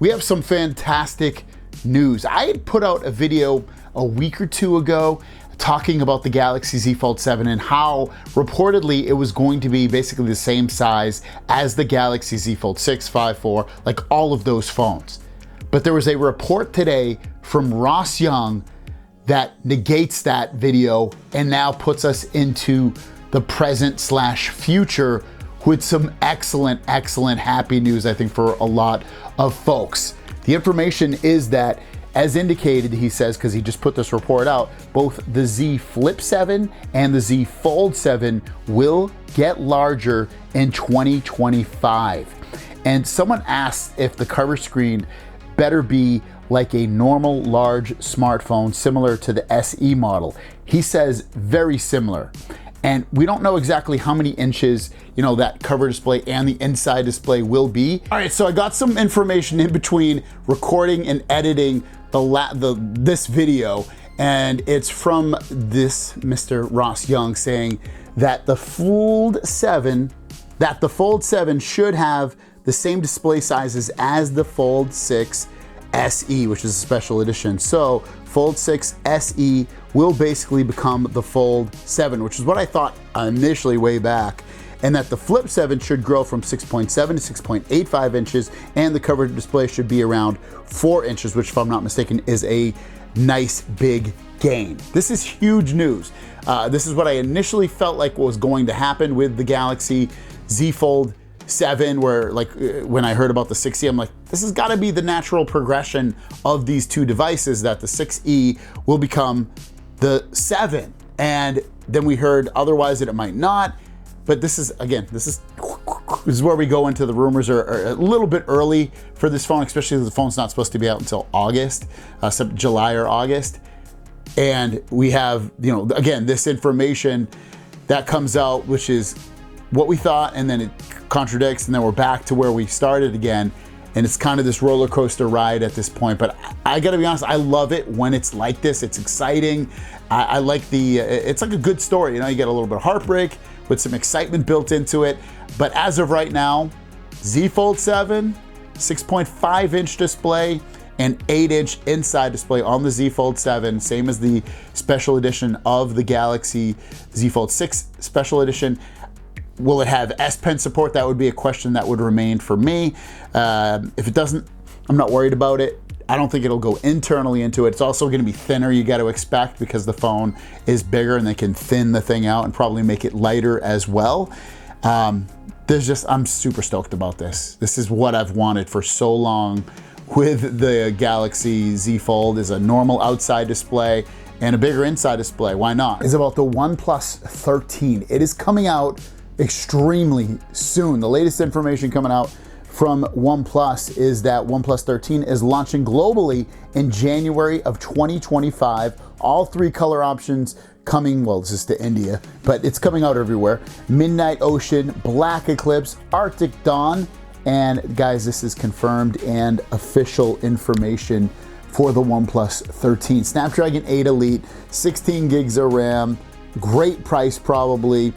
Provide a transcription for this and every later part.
We have some fantastic news. I had put out a video a week or two ago talking about the Galaxy Z Fold 7 and how reportedly it was going to be basically the same size as the Galaxy Z Fold 6, 5, 4, like all of those phones. But there was a report today from Ross Young that negates that video and now puts us into the present / future with some excellent happy news, I think, for a lot of folks. The information is that, as indicated, he says, because he just put this report out, both the Z Flip 7 and the Z Fold 7 will get larger in 2025. And someone asked if the cover screen better be like a normal large smartphone similar to the SE model. He says very similar. And we don't know exactly how many inches, that cover display and the inside display will be. All right, so I got some information in between recording and editing this video, and it's from this Mr. Ross Young saying that the Fold 7 should have the same display sizes as the Fold 6 SE, which is a special edition. So Fold 6 SE will basically become the Fold 7, which is what I thought initially way back, and that the Flip 7 should grow from 6.7 to 6.85 inches, and the cover display should be around 4 inches, which, if I'm not mistaken, is a nice big gain. This is huge news. This is what I initially felt like was going to happen with the Galaxy Z Fold 7, where when I heard about the 6E, I'm like, this has got to be the natural progression of these two devices, that the 6E will become the 7. And then we heard otherwise that it might not. But this is where we go into the rumors are a little bit early for this phone, especially if the phone's not supposed to be out until August, July or August. And we have, again, this information that comes out, which is what we thought, and then it contradicts, and then we're back to where we started again. And it's kind of this roller coaster ride at this point. But I gotta be honest, I love it when it's like this. It's exciting. I like it's like a good story. You get a little bit of heartbreak with some excitement built into it. But as of right now, Z Fold 7, 6.5 inch display and 8-inch inside display on the Z Fold 7, same as the special edition of the Galaxy Z Fold 6 special edition. Will it have S Pen support? That would be a question that would remain for me. If it doesn't, I'm not worried about it. I don't think it'll go internally into it. It's also gonna be thinner, you gotta expect, because the phone is bigger and they can thin the thing out and probably make it lighter as well. I'm super stoked about this. This is what I've wanted for so long with the Galaxy Z Fold, is a normal outside display and a bigger inside display. Why not? It's about the OnePlus 13. It is coming out extremely soon. The latest information coming out from OnePlus is that OnePlus 13 is launching globally in January of 2025. All 3 color options coming, well, this is to India, but it's coming out everywhere. Midnight Ocean, Black Eclipse, Arctic Dawn, and guys, this is confirmed and official information for the OnePlus 13. Snapdragon 8 Elite, 16 gigs of RAM, great price probably.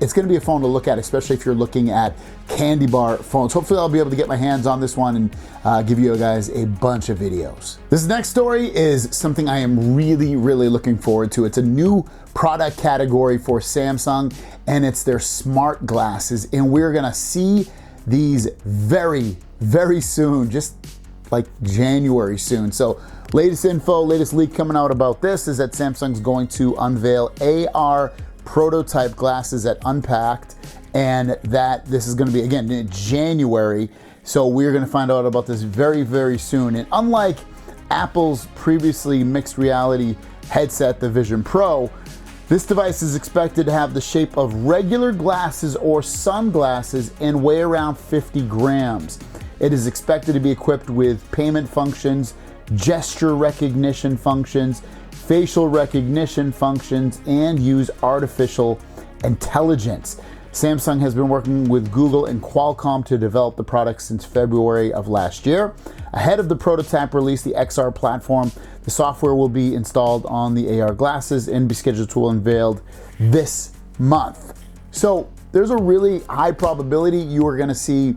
It's gonna be a phone to look at, especially if you're looking at candy bar phones. Hopefully I'll be able to get my hands on this one and give you guys a bunch of videos. This next story is something I am really looking forward to. It's a new product category for Samsung, and it's their smart glasses. And we're gonna see these very soon, just like January soon. So latest info, latest leak coming out about this is that Samsung's going to unveil AR prototype glasses at Unpacked, and that this is going to be, again, in January. So we're going to find out about this very soon. And unlike Apple's previously mixed reality headset, the Vision Pro, this device is expected to have the shape of regular glasses or sunglasses and weigh around 50 grams. It is expected to be equipped with payment functions, gesture recognition functions, facial recognition functions, and use artificial intelligence. Samsung has been working with Google and Qualcomm to develop the product since February of last year. Ahead of the prototype release, the XR platform, the software will be installed on the AR glasses and be scheduled to unveiled this month. So there's a really high probability you are gonna see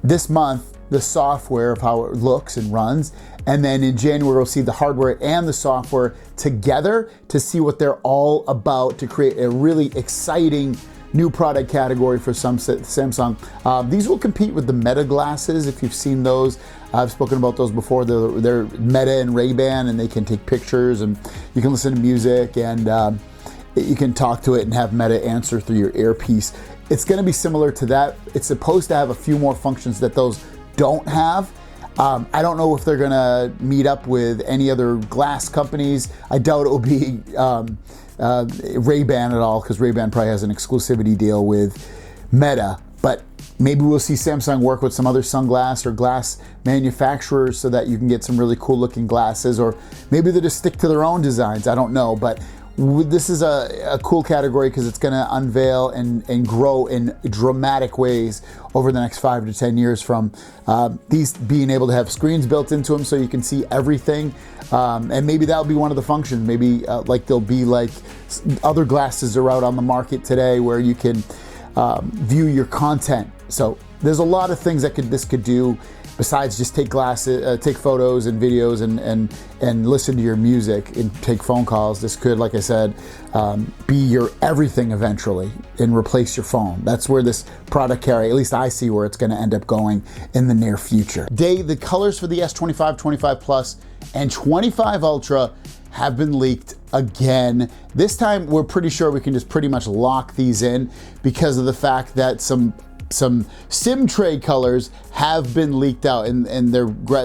this month the software of how it looks and runs. And then in January, we'll see the hardware and the software together to see what they're all about, to create a really exciting new product category for Samsung. These will compete with the Meta glasses, if you've seen those. I've spoken about those before. They're Meta and Ray-Ban, and they can take pictures, and you can listen to music, and you can talk to it and have Meta answer through your earpiece. It's gonna be similar to that. It's supposed to have a few more functions that those don't have. I don't know if they're gonna meet up with any other glass companies. I doubt it will be Ray-Ban at all, because Ray-Ban probably has an exclusivity deal with Meta. But maybe we'll see Samsung work with some other sunglass or glass manufacturers so that you can get some really cool looking glasses, or maybe they just stick to their own designs. I don't know, but this is a cool category because it's going to unveil and grow in dramatic ways over the next 5 to 10 years, from these being able to have screens built into them so you can see everything. And maybe that'll be one of the functions. Maybe like they'll be like other glasses are out on the market today where you can view your content. So there's a lot of things that this could do besides just take photos and videos and listen to your music and take phone calls. This could, like I said, be your everything eventually and replace your phone. That's where this product carry, at least I see where it's gonna end up going in the near future. The colors for the S25, 25 Plus, and 25 Ultra have been leaked again. This time we're pretty sure we can just pretty much lock these in because of the fact that some SIM tray colors have been leaked out, and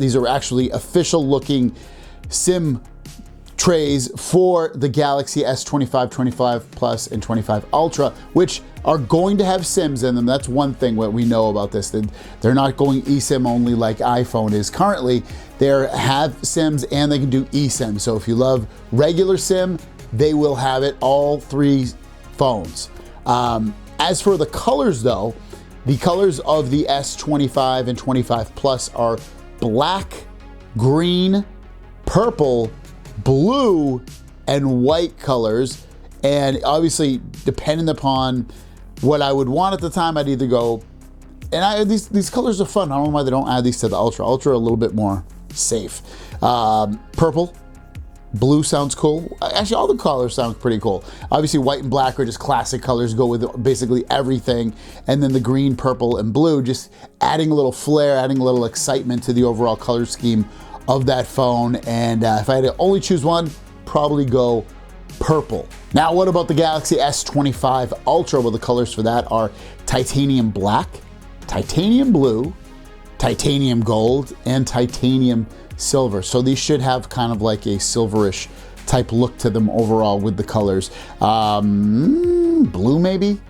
these are actually official looking SIM trays for the Galaxy S25, 25 Plus, and 25 Ultra, which are going to have SIMs in them. That's one thing what we know about this. They're not going eSIM only like iPhone is currently. They have SIMs and they can do eSIM. So if you love regular SIM, they will have it, all three phones. As for the colors though, the colors of the S25 and 25 Plus are black, green, purple, blue, and white colors. And obviously, depending upon what I would want at the time, I'd either go, and these colors are fun. I don't know why they don't add these to the Ultra. Ultra a little bit more safe. Purple, blue sounds cool. Actually, all the colors sound pretty cool. Obviously, white and black are just classic colors, go with basically everything. And then the green, purple, and blue, just adding a little flair, adding a little excitement to the overall color scheme of that phone. And if I had to only choose one, probably go purple. Now, what about the Galaxy S25 Ultra? Well, the colors for that are titanium black, titanium blue, titanium gold, and titanium silver. So these should have kind of like a silverish type look to them overall with the colors. Blue maybe?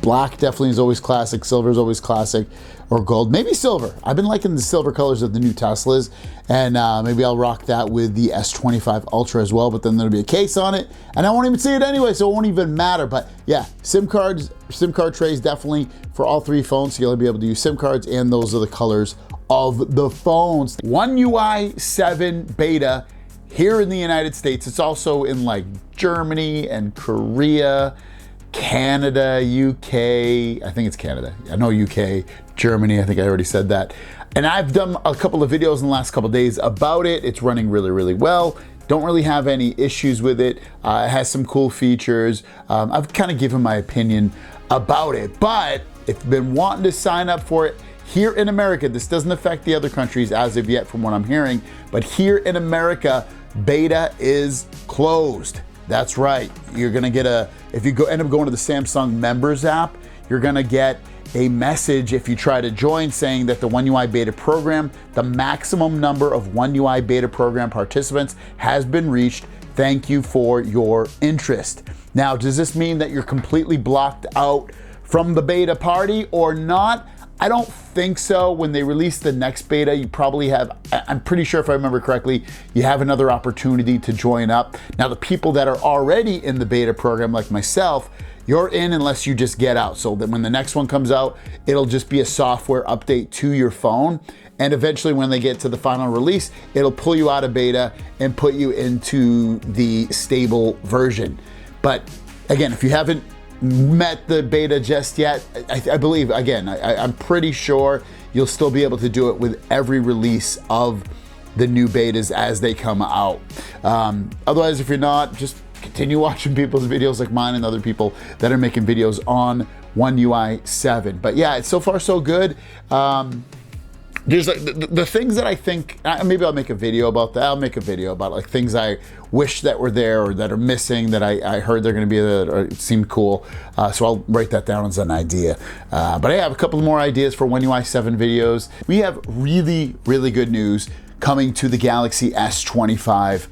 Black definitely is always classic, silver is always classic, or gold, maybe silver. I've been liking the silver colors of the new Teslas, and maybe I'll rock that with the S25 Ultra as well, but then there'll be a case on it, and I won't even see it anyway, so it won't even matter. But yeah, SIM card trays definitely for all three phones, so you'll be able to use SIM cards, and those are the colors of the phones. One UI 7 beta here in the United States. It's also in like Germany and Korea, Canada, UK, I think it's Canada. I know UK, Germany, I think I already said that. And I've done a couple of videos in the last couple of days about it. It's running really, really well. Don't really have any issues with it. It has some cool features. I've kind of given my opinion about it, but if you've been wanting to sign up for it, here in America, this doesn't affect the other countries as of yet from what I'm hearing, but here in America, beta is closed. That's right. You're gonna get if you end up going to the Samsung Members app, you're gonna get a message if you try to join saying that the One UI beta program, the maximum number of One UI beta program participants has been reached. Thank you for your interest. Now, does this mean that you're completely blocked out from the beta party or not? I don't think so. When they release the next beta, you probably have, I'm pretty sure if I remember correctly, you have another opportunity to join up. Now, the people that are already in the beta program, like myself, you're in unless you just get out. So that when the next one comes out, it'll just be a software update to your phone. And eventually when they get to the final release, it'll pull you out of beta and put you into the stable version. But again, if you haven't met the beta just yet. I believe, again, I'm pretty sure you'll still be able to do it with every release of the new betas as they come out. Otherwise, if you're not, just continue watching people's videos like mine and other people that are making videos on One UI 7. But yeah, it's so far so good. There's like the things that I think, maybe I'll make a video about that. I'll make a video about like things I wish that were there or that are missing that I heard they're gonna be there or it seemed cool. So I'll write that down as an idea. But I have a couple more ideas for One UI 7 videos. We have really, really good news coming to the Galaxy S25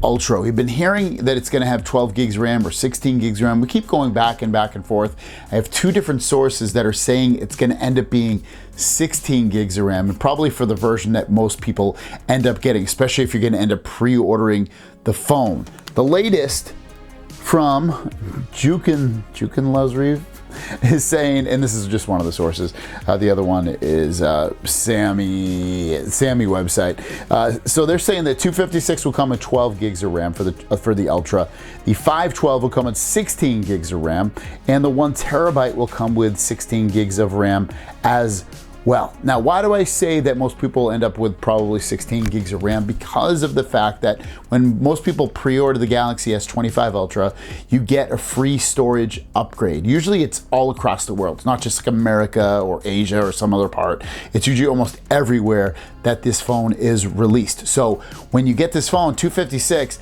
Ultra. We've been hearing that it's gonna have 12 gigs RAM or 16 gigs RAM. We keep going back and forth. I have two different sources that are saying it's gonna end up being 16 gigs of RAM, and probably for the version that most people end up getting, especially if you're gonna end up pre-ordering the phone. The latest from Jukin Lasrive is saying, and this is just one of the sources, the other one is Sammy website. So they're saying that 256 will come with 12 gigs of RAM for the Ultra. The 512 will come with 16 gigs of RAM, and the 1 terabyte will come with 16 gigs of RAM as well. Now, why do I say that most people end up with probably 16 gigs of RAM? Because of the fact that when most people pre-order the Galaxy S25 Ultra, you get a free storage upgrade. Usually it's all across the world. It's not just like America or Asia or some other part. It's usually almost everywhere that this phone is released. So when you get this phone, 256,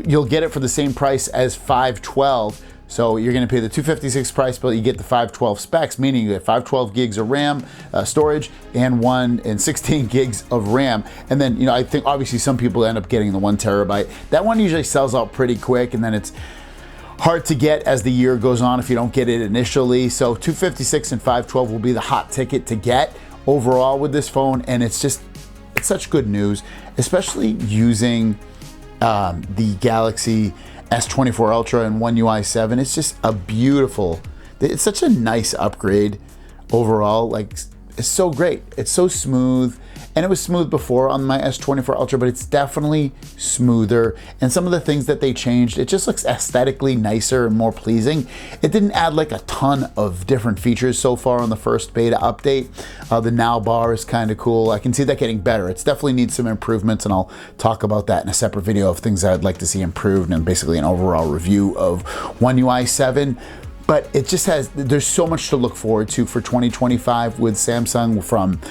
you'll get it for the same price as 512. So you're gonna pay the 256 price, but you get the 512 specs, meaning you get 512 gigs of RAM storage and 16 gigs of RAM. And then, you know, I think obviously some people end up getting the 1 terabyte. That one usually sells out pretty quick, and then it's hard to get as the year goes on if you don't get it initially. So 256 and 512 will be the hot ticket to get overall with this phone. And it's such good news, especially using the Galaxy S24 Ultra and One UI 7. It's just a beautiful, it's such a nice upgrade overall. Like, it's so great. It's so smooth, and it was smooth before on my S24 Ultra, but it's definitely smoother. And some of the things that they changed, it just looks aesthetically nicer and more pleasing. It didn't add like a ton of different features so far on the first beta update. The now bar is kind of cool. I can see that getting better. It's definitely needs some improvements, and I'll talk about that in a separate video of things I'd like to see improved and basically an overall review of One UI 7. But it just there's so much to look forward to for 2025 with Samsung, from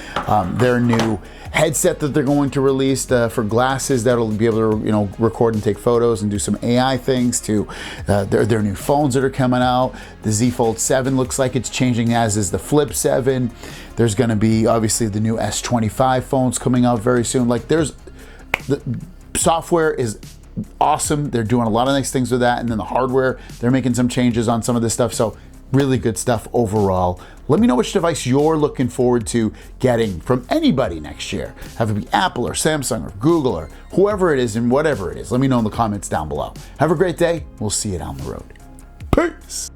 their new headset that they're going to release for glasses that'll be able to, you know, record and take photos and do some AI things, to their new phones that are coming out. The Z Fold 7 looks like it's changing, as is the Flip 7. There's gonna be obviously the new S25 phones coming out very soon. Like, the software is awesome. They're doing a lot of nice things with that. And then the hardware, they're making some changes on some of this stuff. So really good stuff overall. Let me know which device you're looking forward to getting from anybody next year. Have it be Apple or Samsung or Google or whoever it is and whatever it is. Let me know in the comments down below. Have a great day. We'll see you down the road. Peace.